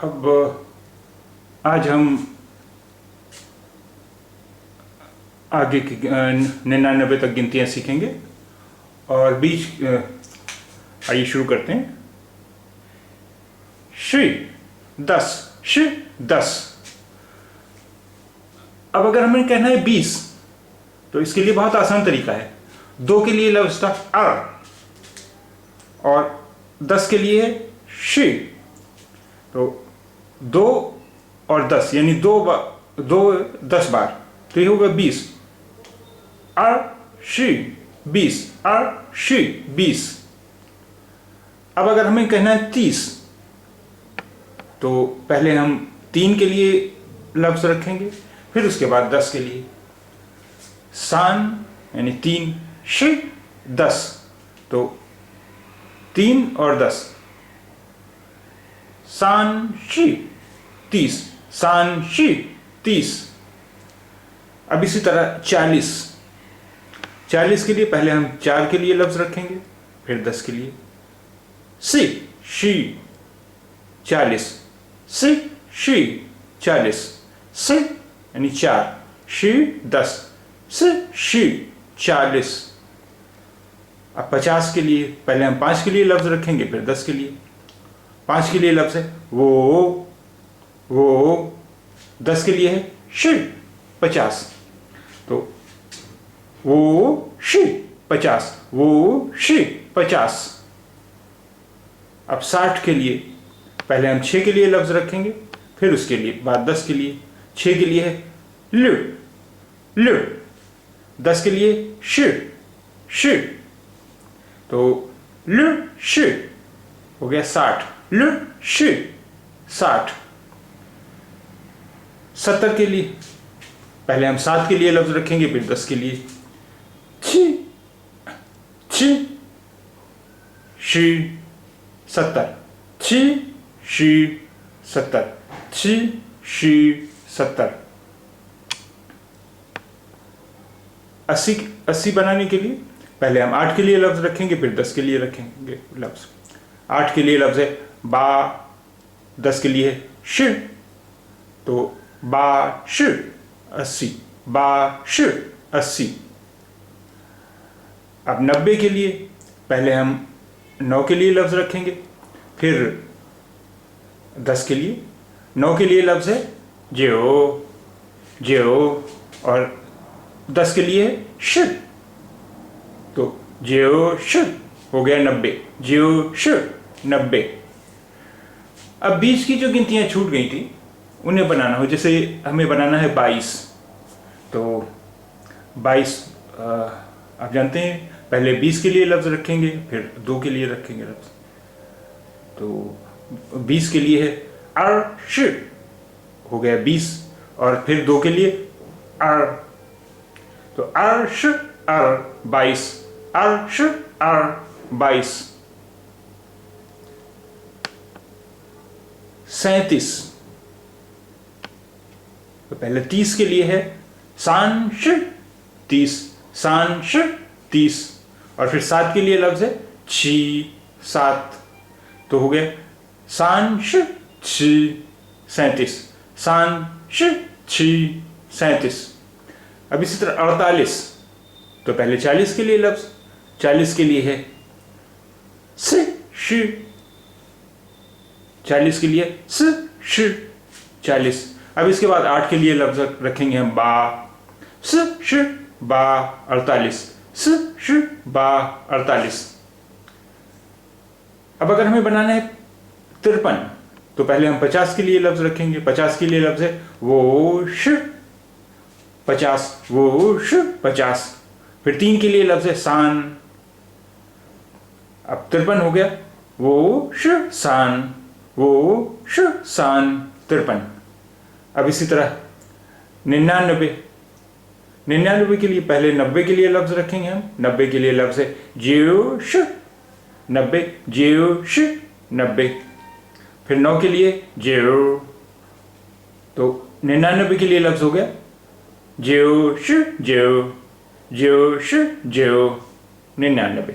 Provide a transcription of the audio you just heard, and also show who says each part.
Speaker 1: अब आज हम आगे की 99 तक गिनतियाँ सीखेंगे और बीच आइए शुरू करते हैं। श्री 10 श्री 10। अब अगर हमें कहना है 20 तो इसके लिए बहुत आसान तरीका है। 2 के लिए लफ्ज था अर और 10 के लिए है श्री। तो 2 और 10 यानी 2 10 बार, तो ये होगा 20। अर श्री 20, अर श्री 20। अब अगर हमें कहना है 30 तो पहले हम 3 के लिए लफ्ज रखेंगे, फिर उसके बाद 10 के लिए। सान यानी 3 श्री 10, तो 3 और 10 सान श्री 30, सान श्री 30। अब इसी तरह 40 के लिए पहले हम 4 के लिए लफ्ज रखेंगे, फिर 10 के लिए। सी शी 40, सी शी 40, सी यानी 4, शी 10, सी शी 40। अब 50 के लिए पहले हम 5 के लिए लफ्ज रखेंगे, फिर 10 के लिए। 5 के लिए लफ्ज है वो, 10 के लिए है शी 50, तो वो शी 50, वो शी 50। अब 60 के लिए पहले हम 6 के लिए लफ्ज रखेंगे, फिर उसके लिए बाद 10 के लिए। 6 के लिए है लु लु, 10 के लिए शी, तो लु शी हो गया 60, लु शी 60। 70 के लिए पहले हम 7 के लिए लफ्ज रखेंगे, फिर 10 के लिए। छी शी 70, छी शी 70, छी शी 70। 80 बनाने के लिए पहले हम 8 के लिए लफ्ज रखेंगे, फिर 10 के लिए रखेंगे लफ्ज। 8 के लिए लफ्ज है बा, 10 के लिए है श, तो बा श 80, बा श 80। अब 90 के लिए पहले हम 9 के लिए लफ्ज रखेंगे, फिर 10 के लिए। 9 के लिए लफ्ज है ज्यो और 10 के लिए है श, तो ज्यो श हो गया 90, ज्यो श 90। अब बीच की जो गिनतियां छूट गई थी उन्हें बनाना हो, जैसे हमें बनाना है 22, तो 22 आप जानते हैं पहले 20 के लिए लफ्ज रखेंगे, फिर 2 के लिए रखेंगे लफ्ज। तो 20 के लिए है अर्श हो गया 20, और फिर 2 के लिए अर, तो अर्श अर 22, अर्श अर 22। 37 तो पहले 30 के लिए है सांश 30, सांश 30, और फिर 7 के लिए लफ्ज है छी 7, तो हो गया सांश छी 37, सांश छी 37। अब इसी तरह 48 तो पहले 40 के लिए लफ्ज, 40 के लिए है स श, 40 के लिए स श 40। अब इसके बाद 8 के लिए लफ्ज रखेंगे हम बा, स श बा 48, स श बा 48। अब अगर हमें बनाना है 53 तो पहले हम 50 के लिए लफ्ज रखेंगे। 50 के लिए लफ्ज है वो श 50, वो श 50, फिर 3 के लिए लफ्ज है सान। अब 53 हो गया वो श सान, वो श सान 53। अब इसी तरह 99 के लिए पहले 90 के लिए लफ्ज रखेंगे हम। 90 के लिए लफ्ज है ज्यो श 90, ज्यो श 90, फिर 9 के लिए ज्यो, तो 99 के लिए लफ्ज हो गया ज्यो श ज्यो, ज्यो श ज्यो 99।